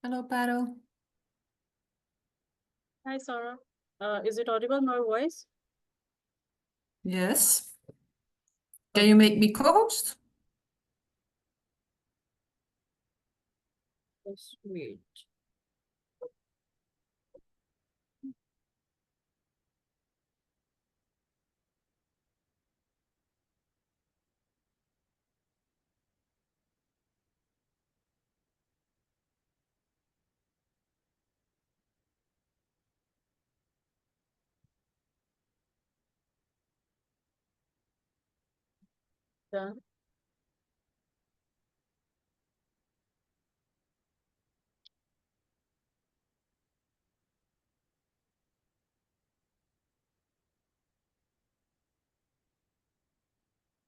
Hello, Paro. Hi, Sarah. Is it audible, my voice? Yes. Can you make me co-host? Just wait. Done.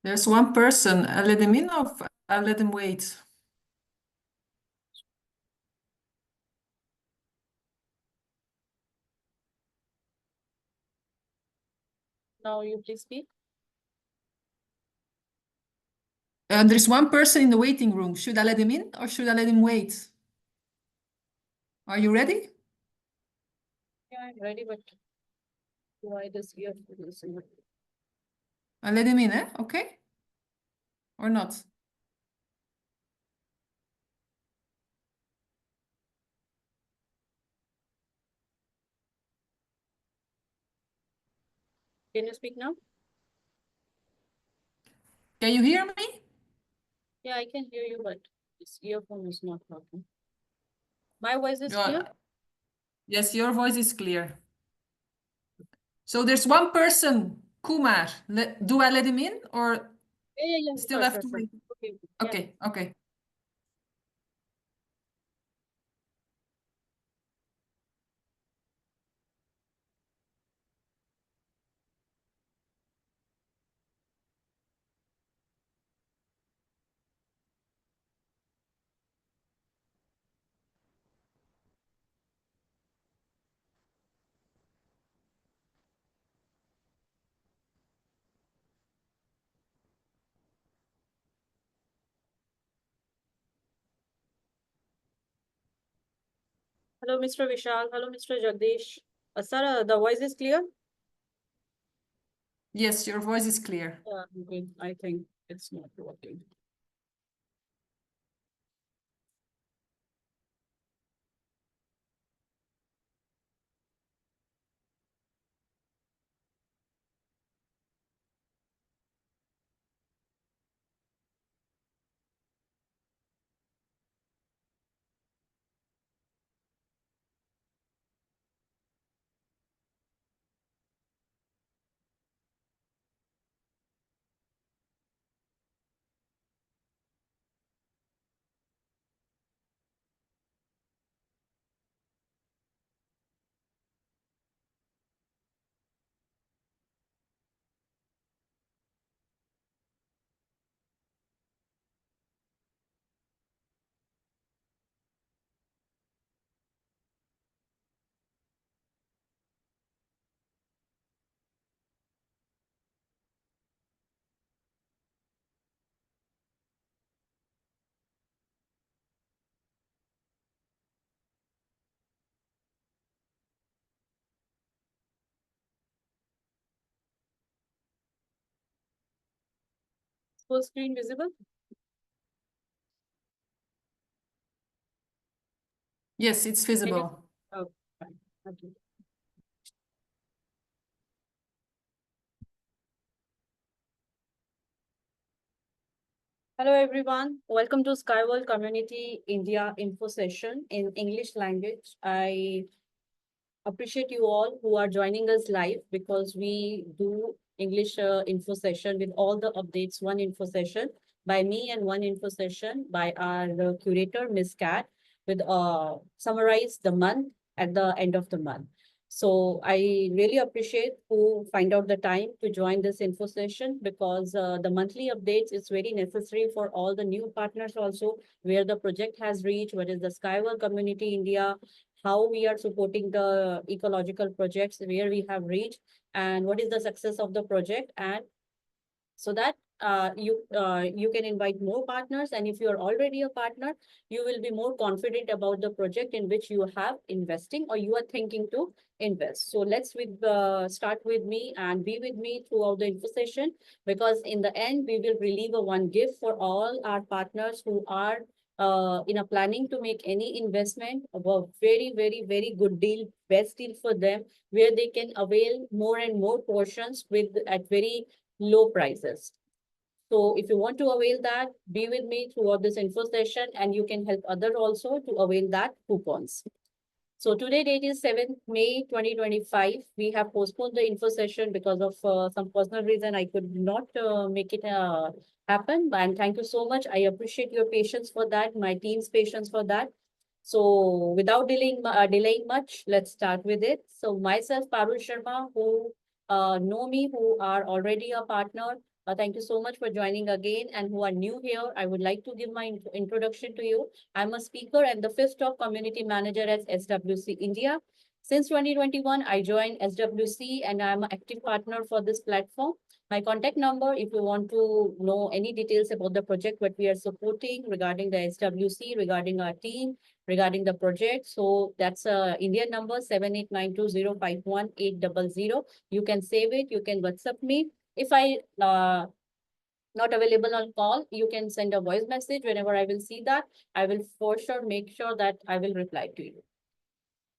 There's one person. I let him in or I let him wait? Now you please speak. There's one person in the waiting room. Should I let him in or should I let him wait? Are you ready? Yeah, I'm ready, but why this ear? I let him in, eh? Okay? Or not? Can you speak now? Can you hear me? Yeah, I can hear you, but this earphone is not working. My voice is Yeah. clear? Yes, your voice is clear. So there's one person, Kumar. Do I let him in or Yeah, still sure, have sure, to sure. wait? Okay, yeah. Okay, okay. Hello, Mr. Vishal. Hello, Mr. Jagdish. Sarah, the voice is clear? Yes, your voice is clear. Yeah, okay. I think it's not working. Full screen visible? Yes, it's Can you? visible. Oh, fine. Okay. Hello everyone, welcome to Skyworld Community India info session in English language. I appreciate you all who are joining us live because we do English info session with all the updates, one info session by me and one info session by our curator, Miss Cat, with summarize the month at the end of the month. So I really appreciate who find out the time to join this info session because the monthly updates is very necessary for all the new partners also, where the project has reached, what is the Skyward Community India, how we are supporting the ecological projects, where we have reached, and what is the success of the project. And so that you can invite more partners, and if you are already a partner, you will be more confident about the project in which you have investing or you are thinking to invest. So let's start with me and be with me throughout the info session, because in the end we will relieve a one gift for all our partners who are in a planning to make any investment of a very, very, very good deal, best deal for them, where they can avail more and more portions with at very low prices. So if you want to avail that, be with me throughout this info session, and you can help other also to avail that coupons. So today date is 7th May 2025. We have postponed the info session because of some personal reason. I could not make it happen. And thank you so much. I appreciate your patience for that, my team's patience for that. So without delaying much, let's start with it. So myself, Parul Sharma, who know me, who are already a partner, thank you so much for joining again. And who are new here, I would like to give my introduction to you. I'm a speaker and the fifth top community manager at SWC India. Since 2021, I joined SWC and I'm an active partner for this platform. My contact number, if you want to know any details about the project, what we are supporting regarding the SWC, regarding our team, regarding the project. So that's Indian number 7892051800. You can save it. You can WhatsApp me. If I not available on call, you can send a voice message. Whenever I will see that, I will for sure make sure that I will reply to you.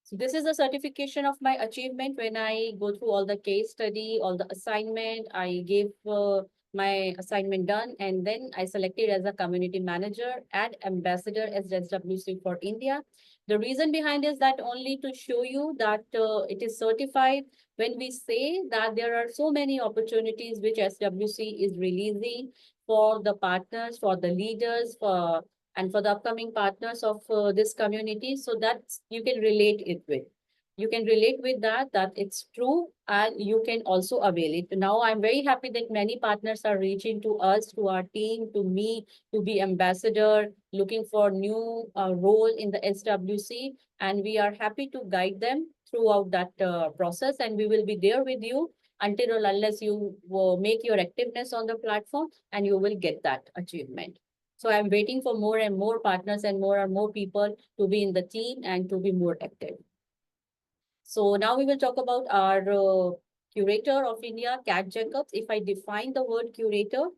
So this is a certification of my achievement. When I go through all the case study, all the assignment, I gave my assignment done, and then I selected as a community manager and ambassador as SWC for India. The reason behind is that only to show you that it is certified. When we say that there are so many opportunities which SWC is releasing for the partners, for the leaders, and for the upcoming partners of this community, so that you can relate it with. You can relate with that it's true, and you can also avail it. Now, I'm very happy that many partners are reaching to us, to our team, to me, to be ambassador, looking for new role in the SWC, and we are happy to guide them throughout that process, and we will be there with you until or unless you make your activeness on the platform, and you will get that achievement. So I'm waiting for more and more partners and more people to be in the team and to be more active. So now we will talk about our curator of India, Kat Jacobs. If I define the word curator,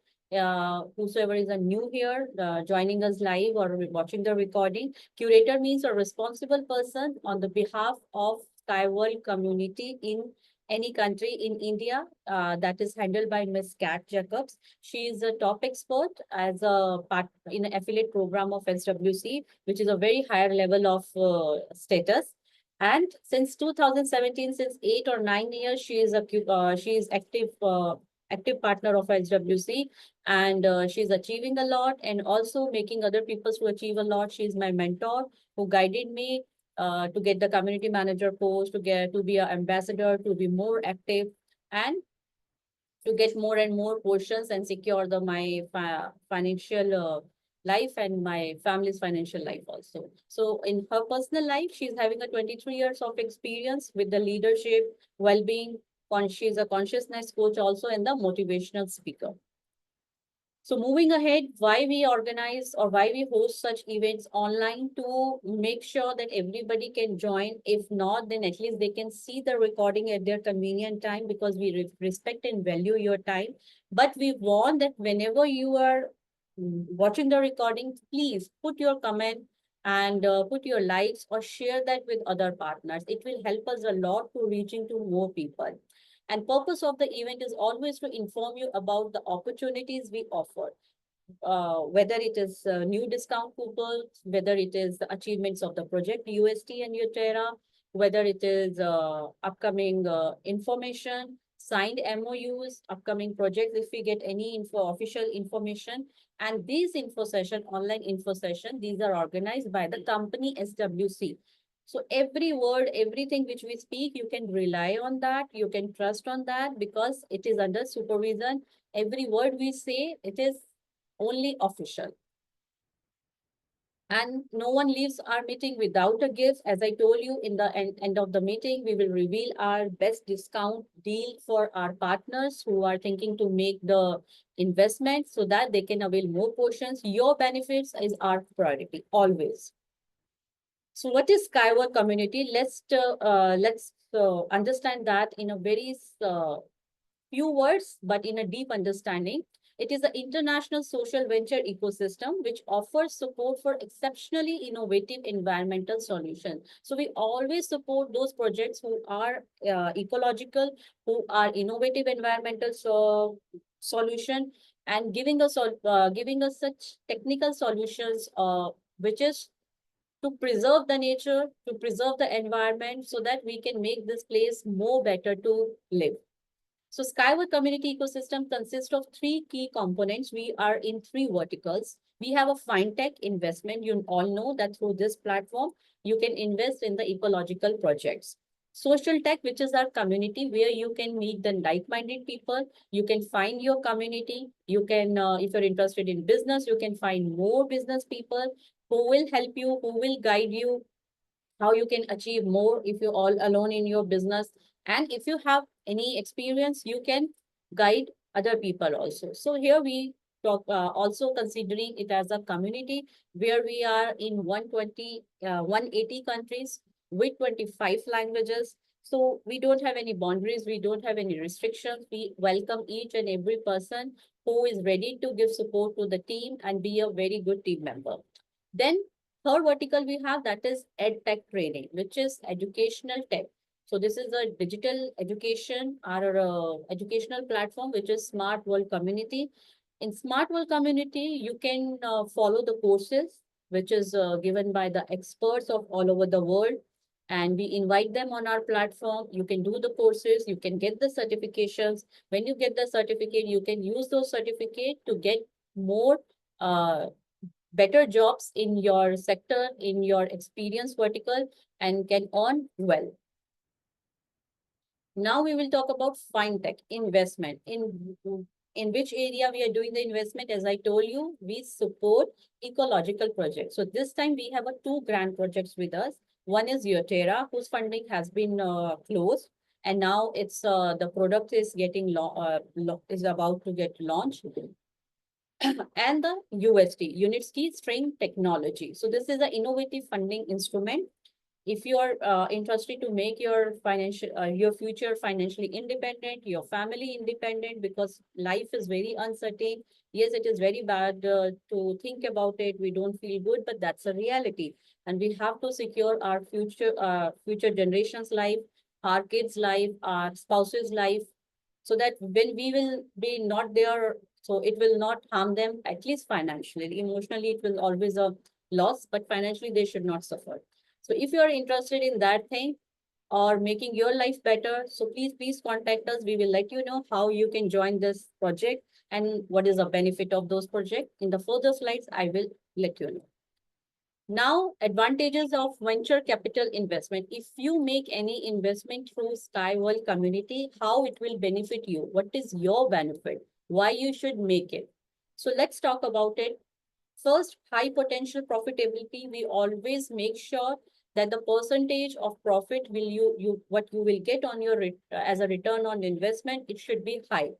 whosoever is a new here, joining us live or watching the recording, curator means a responsible person on the behalf of SkyWorld community in any country in India, that is handled by Ms. Kat Jacobs. She is a top expert as a part in an affiliate program of SWC, which is a very higher level of status. And since 2017, since 8 or 9 years, she is active partner of SWC, and she's achieving a lot and also making other people to achieve a lot. She's my mentor who guided me to get the community manager post, to be an ambassador, to be more active, and to get more and more portions and secure my financial life and my family's financial life also. So in her personal life, she's having a 23 years of experience with the leadership, well-being. She's a consciousness coach also and the motivational speaker. So moving ahead, why we organize or why we host such events online, to make sure that everybody can join. If not, then at least they can see the recording at their convenient time, because we respect and value your time. But we want that whenever you are watching the recording, please put your comment and put your likes or share that with other partners. It will help us a lot to reaching to more people. And purpose of the event is always to inform you about the opportunities we offer, whether it is new discount coupons, whether it is the achievements of the project UST and UTERA, whether it is upcoming information, signed MOUs, upcoming projects, if we get any official information. And these info session, online info session, these are organized by the company SWC. So every word, everything which we speak, you can rely on that, you can trust on that, because it is under supervision. Every word we say, it is only official. And no one leaves our meeting without a gift. As I told you, in the end of the meeting, we will reveal our best discount deal for our partners who are thinking to make the investment so that they can avail more portions. Your benefits is our priority, always. So what is Skyward community? Let's understand that in a very few words, but in a deep understanding. It is an international social venture ecosystem which offers support for exceptionally innovative environmental solutions. So we always support those projects who are ecological, who are innovative environmental solution, and giving us such technical solutions, which is to preserve the nature, to preserve the environment, so that we can make this place more better to live. So Skyward Community Ecosystem consists of three key components. We are in three verticals. We have a fintech investment. You all know that through this platform, you can invest in the ecological projects. Social tech, which is our community where you can meet the like-minded people. You can find your community. You can, if you're interested in business, you can find more business people who will help you, who will guide you, how you can achieve more if you're all alone in your business. And if you have any experience, you can guide other people also. So here we talk, also considering it as a community where we are in 180 countries with 25 languages. So we don't have any boundaries, we don't have any restrictions. We welcome each and every person who is ready to give support to the team and be a very good team member. Then third vertical we have, that is EdTech training, which is educational tech. So this is a digital education or educational platform, which is Smart World Community. In Smart World Community, you can follow the courses, which is given by the experts of all over the world. And we invite them on our platform. You can do the courses, you can get the certifications. When you get the certificate, you can use those certificates to get more better jobs in your sector, in your experience vertical, and can earn well. Now we will talk about fintech investment. In which area we are doing the investment? As I told you, we support ecological projects. So this time we have two grant projects with us. One is Yoterra, whose funding has been closed, and now it's the product is getting is about to get launched. And the UST, Unitsky String Technology. So this is an innovative funding instrument. If you are interested to make your your future financially independent, your family independent, because life is very uncertain. Yes, it is very bad to think about it. We don't feel good, but that's a reality. And we have to secure our future generations' life, our kids' life, our spouse's life, so that when we will be not there, so it will not harm them, at least financially. Emotionally, it will always a loss, but financially, they should not suffer. So if you are interested in that thing or making your life better, so please contact us. We will let you know how you can join this project and what is the benefit of those projects. In the further slides, I will let you know. Now, advantages of venture capital investment. If you make any investment through Skyworld community, how it will benefit you? What is your benefit? Why you should make it? So let's talk about it. First, high potential profitability. We always make sure that the percentage of profit what you will get on your as a return on investment, it should be high.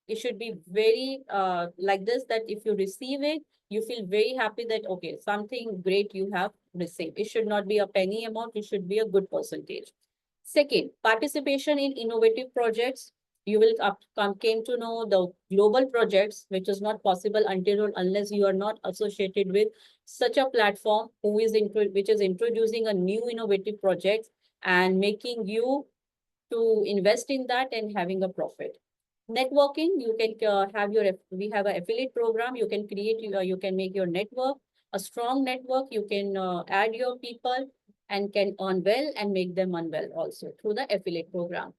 It should be very like this, that if you receive it, you feel very happy that, okay, something great you have received. It should not be a penny amount. It should be a good percentage. Second, participation in innovative projects. You will came to know the global projects, which is not possible until unless you are not associated with such a platform which is introducing a new innovative project and making you to invest in that and having a profit. Networking, you can we have an affiliate program. You can create, you can make your network a strong network. You can add your people and can earn well and make them earn well also through the affiliate program.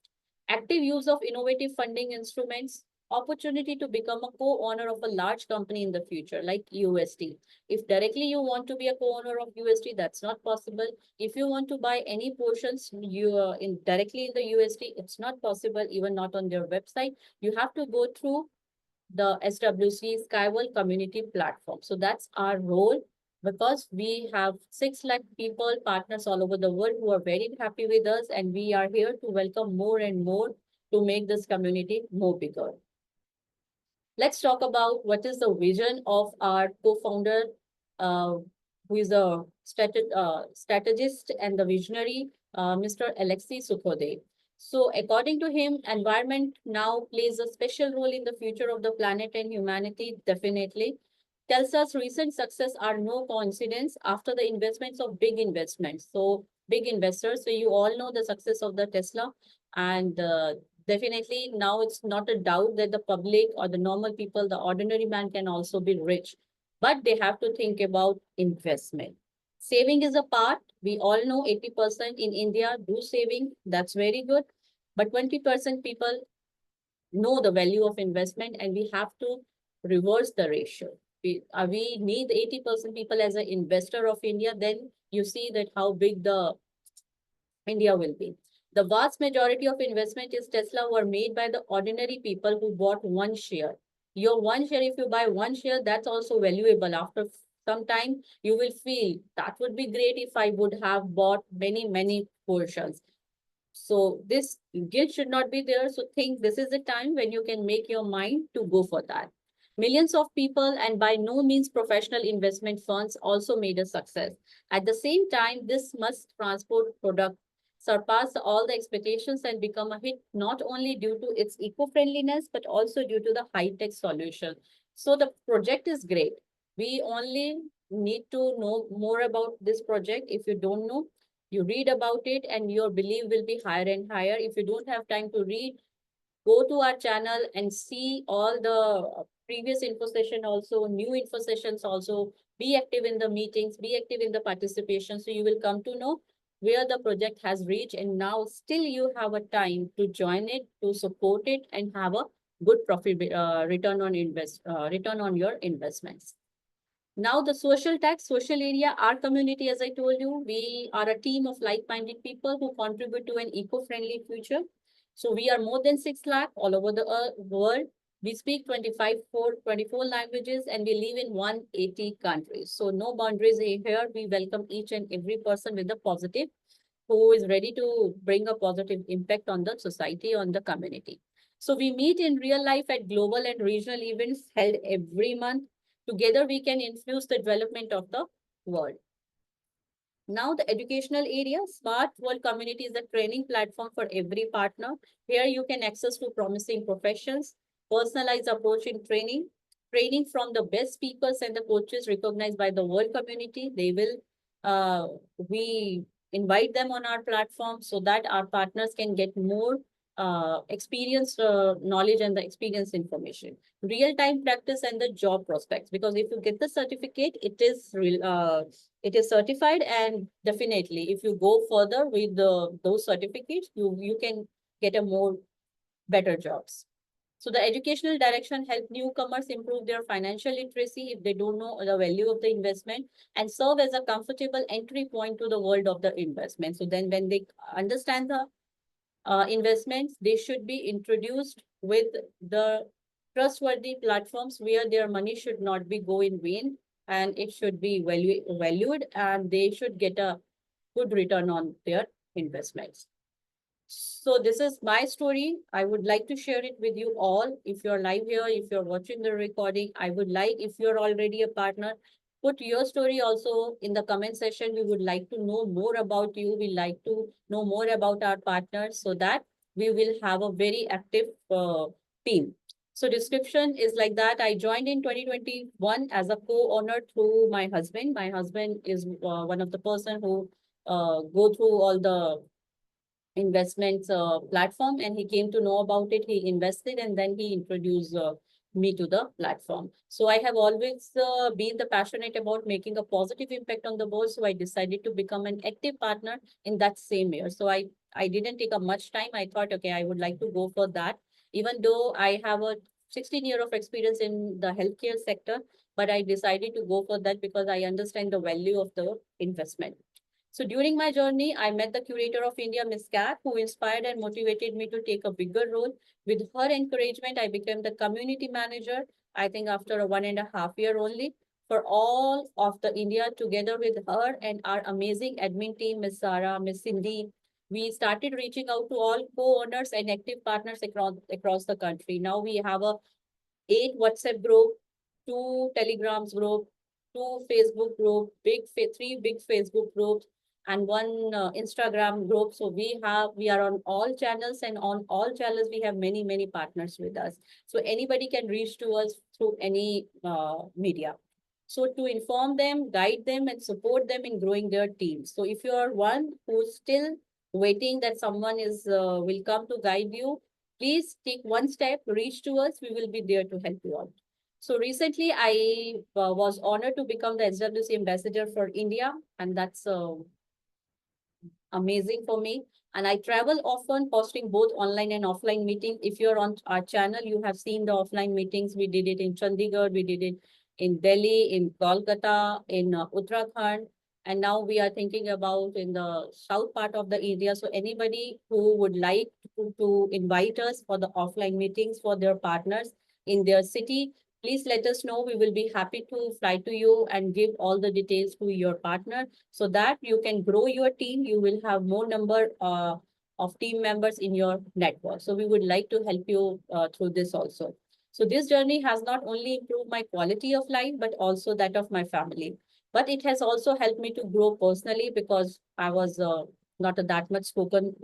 Active use of innovative funding instruments, opportunity to become a co-owner of a large company in the future, like UST. If directly you want to be a co-owner of UST, that's not possible. If you want to buy any portions directly in the UST, it's not possible, even not on their website. You have to go through the SWC Skyworld community platform. So that's our role. because we have 6 lakh people, partners all over the world who are very happy with us, and we are here to welcome more and more to make this community more bigger. Let's talk about what is the vision of our co-founder, uh, who is a strategist and the visionary, Mr. Alexei Sukhode. So according to him, environment now plays a special role in the future of the planet and humanity, definitely. Tesla's recent success are no coincidence after the investments of big investments. So big investors, so you all know the success of the Tesla, and definitely now it's not a doubt that the public or the normal people, the ordinary man can also be rich, but they have to think about investment. Saving is a part. We all know 80% in India do saving. That's very good. But 20% people know the value of investment, and we have to reverse the ratio. We need 80% people as an investor of India, then you see that how big the India will be. The vast majority of investment in Tesla were made by the ordinary people who bought one share. Your one share, if you buy one share, that's also valuable. After some time, you will feel that would be great if I would have bought many, many portions. So this guilt should not be there. So think this is the time when you can make your mind to go for that. Millions of people and by no means professional investment funds also made a success. At the same time, this must transport product surpass all the expectations and become a hit, not only due to its eco-friendliness, but also due to the high-tech solution. So the project is great. We only need to know more about this project. If you don't know, you read about it and your belief will be higher and higher. If you don't have time to read, go to our channel and see all the previous info session, also new info sessions, also be active in the meetings, be active in the participation. So you will come to know where the project has reached, and now still you have a time to join it, to support it, and have a good profit return on your investments. Now the social tax, social area, our community, as I told you, we are a team of like-minded people who contribute to an eco-friendly future. So we are more than 6 lakh all over the world. We speak 24 languages and we live in 180 countries. So no boundaries here. We welcome each and every person with a positive, who is ready to bring a positive impact on the society, on the community. So we meet in real life at global and regional events held every month. Together, we can influence the development of the world. Now, the educational area, Smart World Community is a training platform for every partner. Here, you can access to promising professions, personalized approach in training, training from the best speakers and the coaches recognized by the world community. We invite them on our platform so that our partners can get more experience, knowledge, and the experience information. Real-time practice and the job prospects. Because if you get the certificate, it is certified, and definitely if you go further with those certificates, you can get a more better jobs. So the educational direction help newcomers improve their financial literacy if they don't know the value of the investment, and serve as a comfortable entry point to the world of the investment. So then when they understand the investments, they should be introduced with the trustworthy platforms where their money should not be go in vain, and it should be valued, and they should get a good return on their investments. So this is my story. I would like to share it with you all. If you're live here, if you're watching the recording, I would like, if you're already a partner, put your story also in the comment section. We would like to know more about you. We like to know more about our partners so that we will have a very active team. So description is like that. I joined in 2021 as a co-owner through my husband. My husband is one of the person who go through all the investments platform, and he came to know about it. He invested and then he introduced me to the platform. So I have always been the passionate about making a positive impact on the world. So I decided to become an active partner in that same year. So I didn't take up much time. I thought, okay, I would like to go for that, even though I have a 16 year of experience in the healthcare sector, but I decided to go for that because I understand the value of the investment. So during my journey, I met the curator of India, Ms. Kat, who inspired and motivated me to take a bigger role. With her encouragement, I became the community manager, I think after a 1.5 year only. for all of the India together with her and our amazing admin team, Ms. Sarah, Ms. Cindy. We started reaching out to all co-owners and active partners across the country. Now we have a 8 WhatsApp group, 2 Telegrams group, 2 Facebook group, 3 big Facebook groups, and 1 Instagram group. So we are on all channels, and on all channels we have many partners with us. So anybody can reach to us through any media. So to inform them, guide them, and support them in growing their teams. So if you are one who's still waiting that someone will come to guide you, please take one step, reach to us. We will be there to help you out. So recently, I was honored to become the SWC ambassador for India, and that's amazing for me. And I travel often, hosting both online and offline meetings. If you're on our channel, you have seen the offline meetings. We did it in Chandigarh, we did it in Delhi, in Kolkata, in Uttarakhand. And now we are thinking about in the south part of the India. So anybody who would like to invite us for the offline meetings for their partners in their city, please let us know. We will be happy to fly to you and give all the details to your partner so that you can grow your team. You will have more number of team members in your network. So we would like to help you through this also. So this journey has not only improved my quality of life, but also that of my family. But it has also helped me to grow personally because I was not that much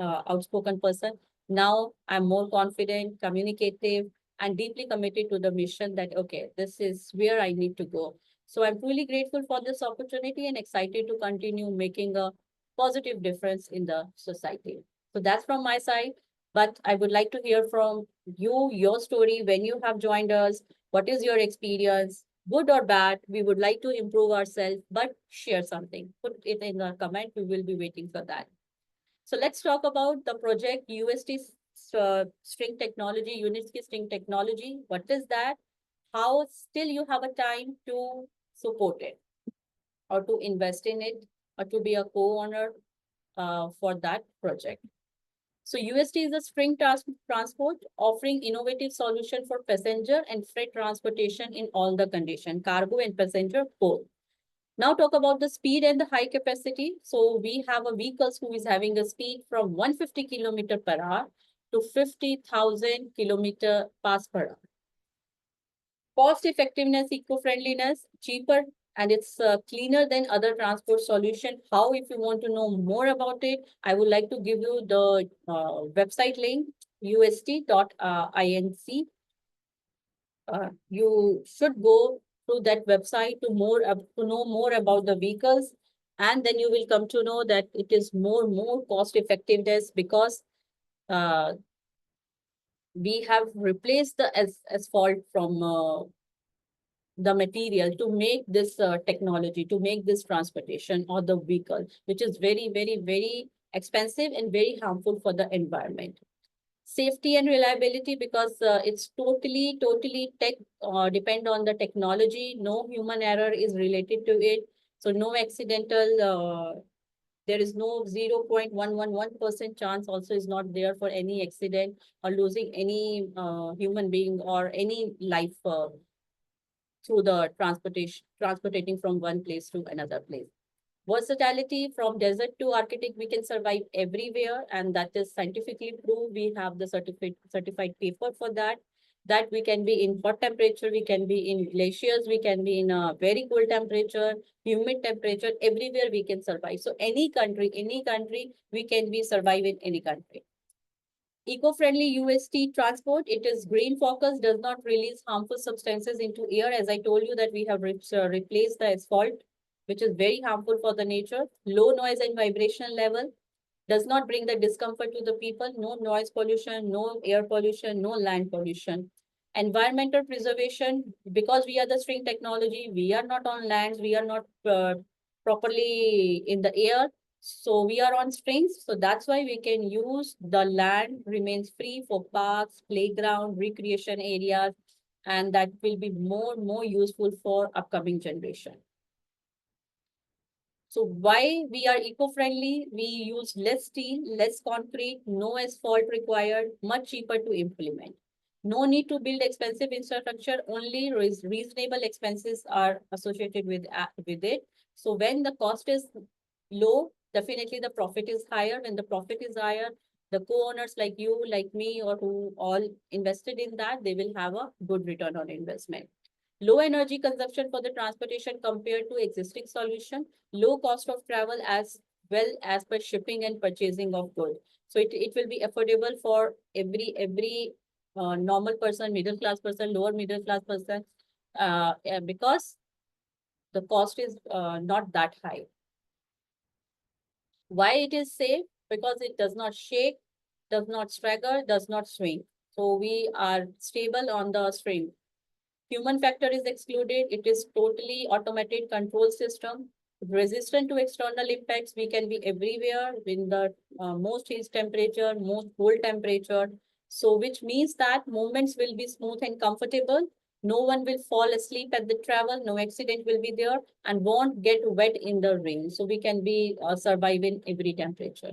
outspoken person. Now I'm more confident, communicative, and deeply committed to the mission that, okay, this is where I need to go. So I'm truly grateful for this opportunity and excited to continue making a positive difference in the society. So that's from my side. But I would like to hear from you, your story, when you have joined us, what is your experience, good or bad. We would like to improve ourselves, but share something. Put it in the comment. We will be waiting for that. So let's talk about the project UST string technology, Unity string technology. What is that? How still you have a time to support it or to invest in it or to be a co-owner for that project. So UST is a string transport offering innovative solution for passenger and freight transportation in all the condition, cargo and passenger both. Now talk about the speed and the high capacity. So we have a vehicles who is having a speed from 150 kilometer per hour to 50,000 kilometer pass per hour. Cost effectiveness, eco-friendliness, cheaper, and it's cleaner than other transport solution. How, if you want to know more about it, I would like to give you the website link, ust.inc. You should go through that website to know more about the vehicles, and then you will come to know that it is more cost effectiveness because we have replaced the asphalt from the material to make this technology, to make this transportation or the vehicle, which is very expensive and very harmful for the environment. Safety and reliability, because it's totally tech depend on the technology. No human error is related to it. So no accidental, there is no 0.111% chance also is not there for any accident or losing any human being or any life through the transportating from one place to another place. Versatility, from desert to Arctic, we can survive everywhere, and that is scientifically proved. We have the certified paper for that. That we can be in hot temperature, we can be in glaciers, we can be in a very cold temperature, humid temperature, everywhere we can survive. So any country, we can be survive in any country. Eco-friendly UST transport, it is green focus, does not release harmful substances into air. As I told you that we have replaced the asphalt, which is very harmful for the nature. Low noise and vibration level, does not bring the discomfort to the people. No noise pollution, no air pollution, no land pollution. Environmental preservation, because we are the string technology, we are not on lands, we are not properly in the air. So we are on strings. So that's why we can use the land remains free for parks, playground, recreation areas, and that will be more useful for upcoming generation. So why we are eco-friendly? We use less steel, less concrete, no asphalt required, much cheaper to implement. No need to build expensive infrastructure, only reasonable expenses are associated with it. So when the cost is low, definitely the profit is higher. When the profit is higher, the co-owners like you, like me, or who all invested in that, they will have a good return on investment. Low energy consumption for the transportation compared to existing solution, low cost of travel as well as per shipping and purchasing of goods. So it will be affordable for every normal person, middle class person, lower middle class person, because the cost is not that high. Why it is safe? Because it does not shake, does not stagger, does not swing. So we are stable on the stream. Human factor is excluded. It is totally automated control system. Resistant to external impacts. We can be everywhere in the most heat temperature, most cold temperature. So which means that movements will be smooth and comfortable. No one will fall asleep at the travel. No accident will be there and won't get wet in the rain. So we can be survive in every temperature.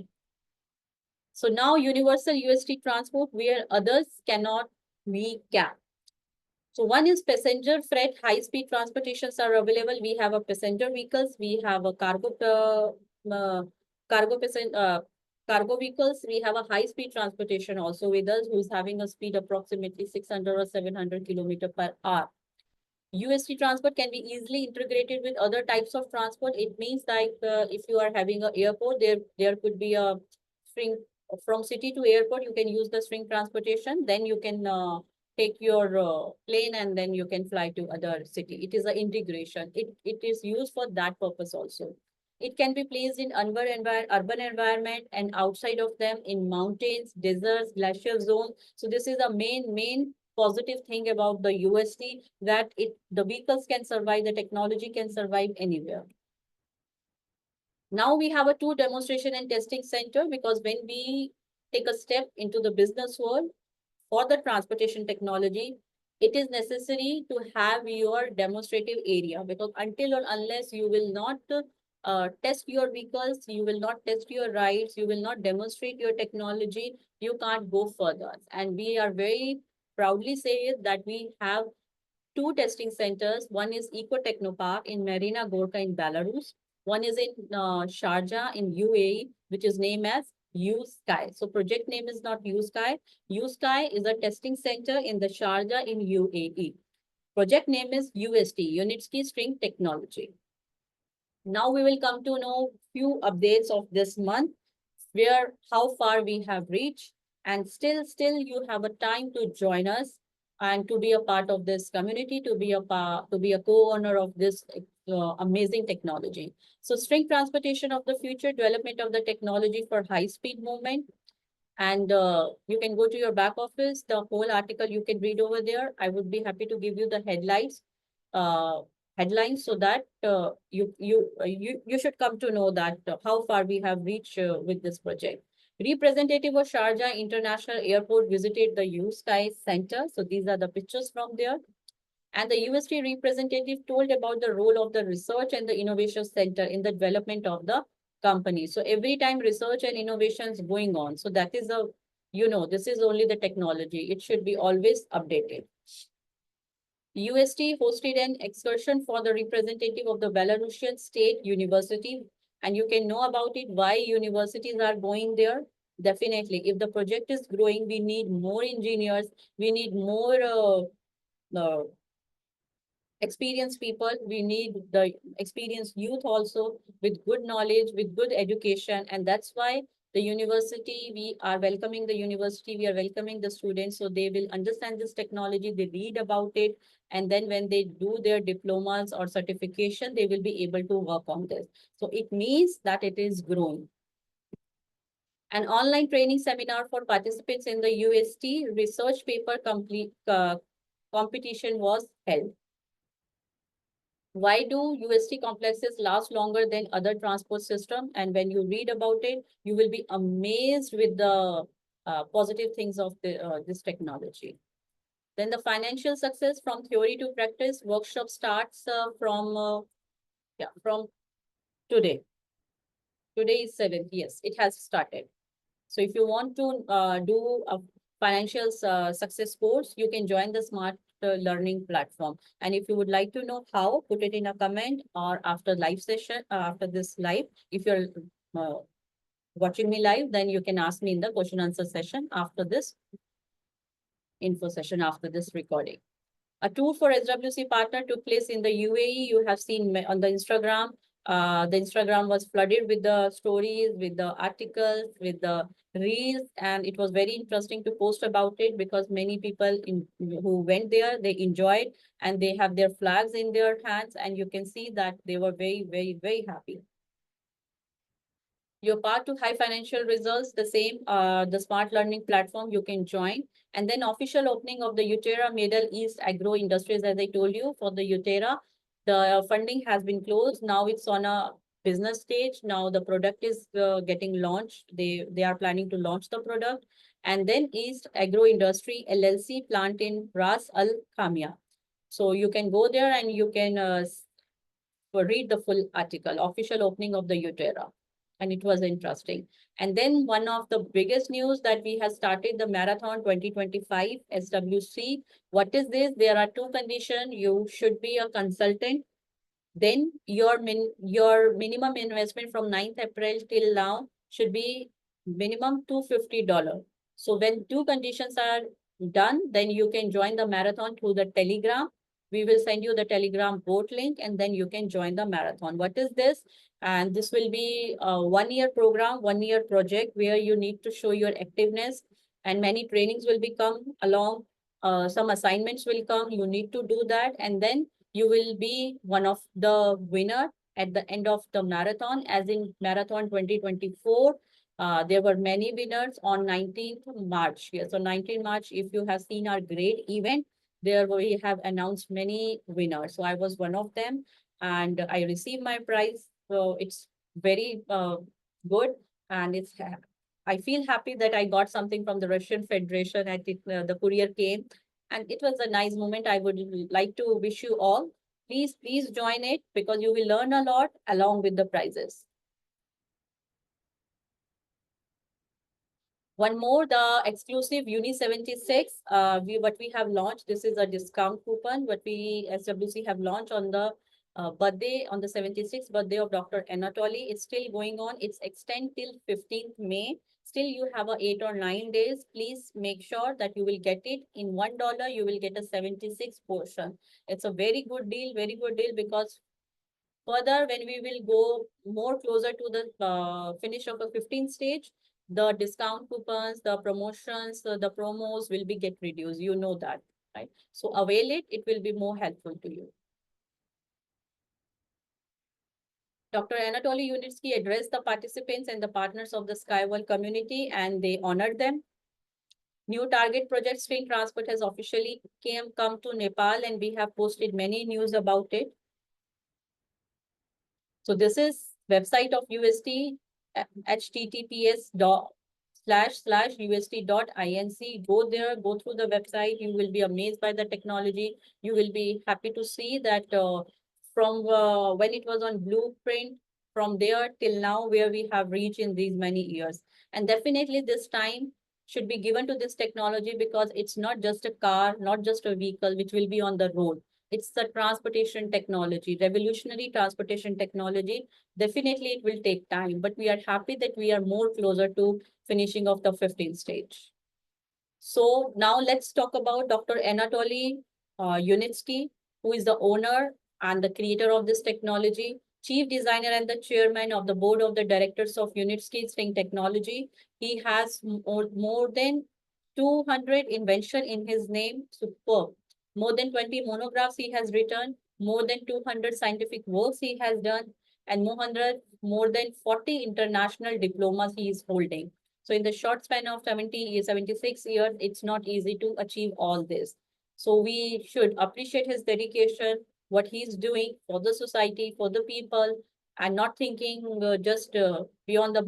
So now universal UST transport where others cannot, we can. So one is passenger freight, high-speed transportations are available. We have a passenger vehicles, we have a cargo vehicles. We have a high-speed transportation also with us, who is having a speed approximately 600 or 700 kilometer per hour. UST transport can be easily integrated with other types of transport. It means like if you are having an airport, there could be a string from city to airport. You can use the string transportation. Then you can take your plane and then you can fly to other city. It is an integration. It is used for that purpose also. It can be placed in urban environment and outside of them in mountains, deserts, glacial zones. So this is a main positive thing about the UST, that the vehicles can survive, the technology can survive anywhere. Now we have a two demonstration and testing center, because when we take a step into the business world for the transportation technology, it is necessary to have your demonstrative area, because until or unless you will not test your vehicles, you will not test your rides, you will not demonstrate your technology, you can't go further. And we are very proudly say that we have two testing centers. One is Eco Technopark in Marina Gorka in Belarus. One is in Sharjah in UAE, which is named as USky. So project name is not USky. USky is a testing center in the Sharjah in UAE. Project name is UST, Unitsky String Technology. Now we will come to know few updates of this month, where how far we have reached, and still you have a time to join us and to be a part of this community, to be a co-owner of this amazing technology. So string transportation of the future, development of the technology for high speed movement. And you can go to your back office, the whole article you can read over there. I would be happy to give you the headlines so that you should come to know that how far we have reached with this project. Representative of Sharjah International Airport visited the USky Center. So these are the pictures from there. And the UST representative told about the role of the research and the innovation center in the development of the company. So every time research and innovation is going on. So that is this is only the technology. It should be always updated. UST hosted an excursion for the representative of the Belarusian State University. And you can know about it, why universities are going there. Definitely, if the project is growing, we need more engineers, we need more experienced people, we need the experienced youth also with good knowledge, with good education. And that's why the university, we are welcoming the university, we are welcoming the students, so they will understand this technology, they read about it, and then when they do their diplomas or certification, they will be able to work on this. So it means that it is growing. An online training seminar for participants in the UST research paper competition was held. Why do UST complexes last longer than other transport system? And when you read about it, you will be amazed with the positive things of this technology. Then the financial success from theory to practice workshop starts from today. Today is 7th. Yes, it has started. So if you want to do a financial success course, you can join the Smart Learning platform. And if you would like to know how, put it in a comment or after live session, after this live, if you're watching me live, then you can ask me in the question answer session after this info session, after this recording. A tour for SWC partner took place in the UAE. You have seen on the Instagram. The Instagram was flooded with the stories, with the articles, with the reels, and it was very interesting to post about it because many people who went there, they enjoyed and they have their flags in their hands, and you can see that they were very, very, very happy. Your path to high financial results, the same, the Smart Learning platform you can join. And then official opening of the Utera Middle East Agro Industries, as I told you, for the Utera, the funding has been closed. Now it's on a business stage. Now the product is getting launched. They are planning to launch the product. And then East Agro Industry LLC plant in Ras Al Khaimah. So you can go there and you can read the full article, official opening of the Utera. And it was interesting. And then one of the biggest news that we have started the Marathon 2025 SWC. What is this? There are two conditions. You should be a consultant. Then your minimum investment from 9th April till now should be minimum $250. So when two conditions are done, then you can join the marathon through the Telegram. We will send you the Telegram boat link and then you can join the marathon. What is this? And this will be a 1-year program, 1-year project where you need to show your activeness and many trainings will become along. Some assignments will come. You need to do that. And then you will be one of the winner at the end of the marathon, as in Marathon 2024. There were many winners on 19th March. Yes, so 19th March, if you have seen our great event, there we have announced many winners. So I was one of them and I received my prize. So it's very good. And I feel happy that I got something from the Russian Federation and the courier came. And it was a nice moment. I would like to wish you all, please join it because you will learn a lot along with the prizes. One more, the exclusive Uni 76, what we have launched, this is a discount coupon, what we SWC have launched on the birthday, on the 76th birthday of Dr. Anatoly. It's still going on. It's extend till 15th May. Still you have 8 or 9 days. Please make sure that you will get it. In $1, you will get a 76 portion. It's a very good deal because further, when we will go more closer to the finish of the 15th stage, the discount coupons, the promotions, the promos will be get reduced. You know that, right? So avail it. It will be more helpful to you. Dr. Anatoly Yunitsky addressed the participants and the partners of the SkyWorld community, and they honored them. New target project Swing Transport has officially come to Nepal, and we have posted many news about it. So this is website of UST, https://ust.inc. Go there, go through the website. You will be amazed by the technology. You will be happy to see that from when it was on blueprint, from there till now, where we have reached in these many years. And definitely this time should be given to this technology because it's not just a car, not just a vehicle, which will be on the road. It's the transportation technology, revolutionary transportation technology. Definitely it will take time, but we are happy that we are more closer to finishing of the 15th stage. So now let's talk about Dr. Anatoly Yunitsky, who is the owner and the creator of this technology, chief designer and the chairman of the board of the directors of Yunitsky Swing Technology. He has more than 200 invention in his name. Superb. More than 20 monographs he has written, more than 200 scientific works he has done, and more than 40 international diplomas he is holding. So in the short span of 76 years, it's not easy to achieve all this. So we should appreciate his dedication, what he's doing for the society, for the people, and not thinking just beyond the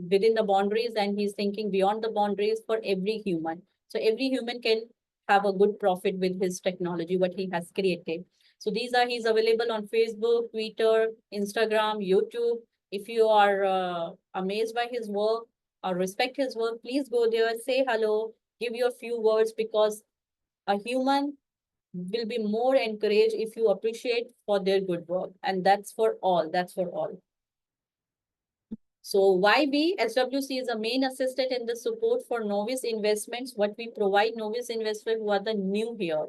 within the boundaries, and he's thinking beyond the boundaries for every human. So every human can have a good profit with his technology, what he has created. So he's available on Facebook, Twitter, Instagram, YouTube. If you are amazed by his work or respect his work, please go there, say hello, give your few words, because a human will be more encouraged if you appreciate for their good work. And that's for all. That's for all. So YB, SWC is a main assistant in the support for novice investments. What we provide novice investors who are the new here.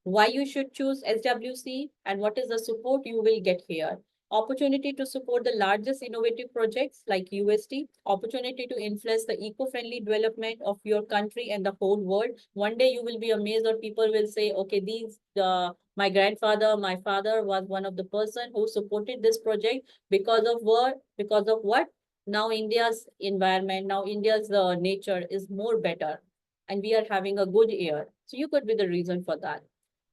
Why you should choose SWC and what is the support you will get here. Opportunity to support the largest innovative projects like UST, opportunity to influence the eco-friendly development of your country and the whole world. One day you will be amazed, or people will say, okay, my grandfather, my father was one of the person who supported this project because of what? Because of what? Now India's environment, now India's nature is more better and we are having a good year. So you could be the reason for that.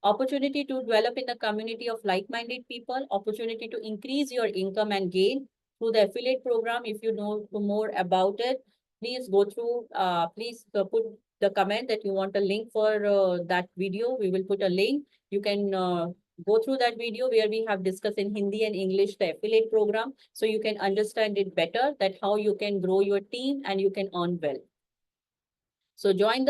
Opportunity to develop in a community of like-minded people, opportunity to increase your income and gain through the affiliate program. If you know more about it, please go through, please put the comment that you want a link for that video. We will put a link. You can go through that video where we have discussed in Hindi and English the affiliate program, so you can understand it better, that how you can grow your team and you can earn well. So join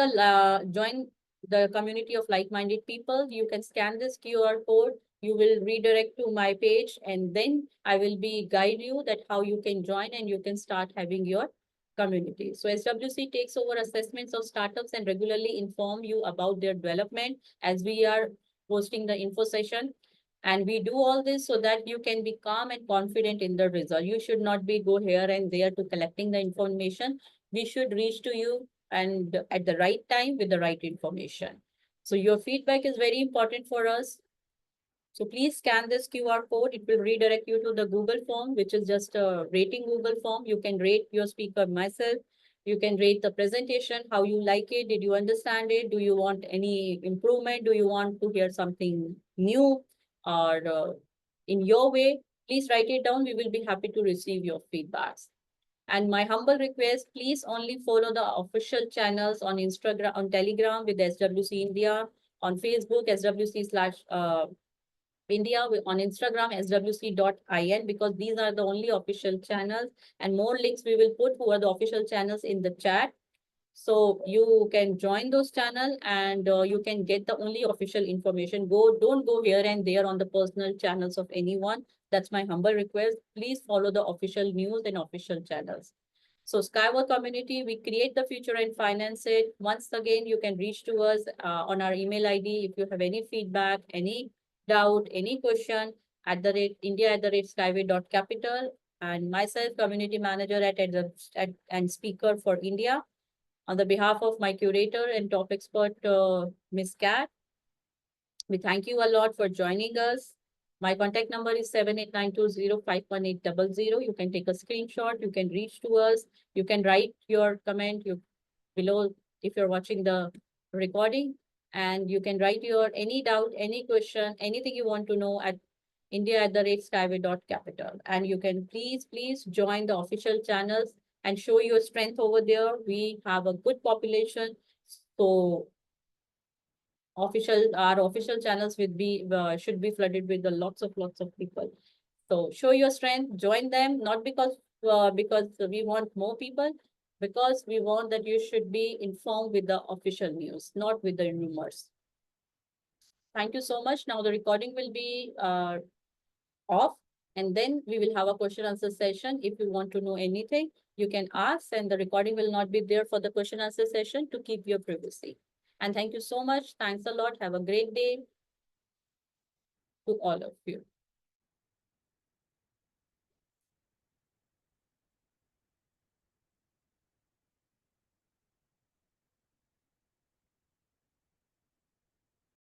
the community of like-minded people. You can scan this QR code. You will redirect to my page, and then I will be guide you that how you can join and you can start having your community. So SWC takes over assessments of startups and regularly inform you about their development, as we are hosting the info session. And we do all this so that you can be calm and confident in the result. You should not be go here and there to collecting the information. We should reach to you and at the right time with the right information. So your feedback is very important for us. So please scan this QR code. It will redirect you to the Google form, which is just a rating Google form. You can rate your speaker, myself. You can rate the presentation, how you like it. Did you understand it? Do you want any improvement? Do you want to hear something new or in your way? Please write it down. We will be happy to receive your feedbacks. And my humble request, please only follow the official channels on Instagram, on Telegram with SWC India, on Facebook, SWC/India, on Instagram, swc.in, because these are the only official channels, and more links we will put who are the official channels in the chat. So you can join those channels and you can get the only official information. Don't go here and there on the personal channels of anyone. That's my humble request. Please follow the official news and official channels. So Skyward community, we create the future and finance it. Once again, you can reach to us on our email ID if you have any feedback, any doubt, any question, India@skyway.capital, and myself, community manager and speaker for India. On the behalf of my curator and top expert, Ms. Kat, we thank you a lot for joining us. My contact number is 7892051800. You can take a screenshot. You can reach to us. You can write your comment below if you're watching the recording. And you can write your any doubt, any question, anything you want to know at India@skyway.capital. And you can please join the official channels and show your strength over there. We have a good population. So our official channels should be flooded with lots of people. So show your strength, join them, not because we want more people, because we want that you should be informed with the official news, not with the rumors. Thank you so much. Now the recording will be off, and then we will have a question answer session. If you want to know anything, you can ask, and the recording will not be there for the question answer session to keep your privacy. And thank you so much. Thanks a lot. Have a great day to all of you.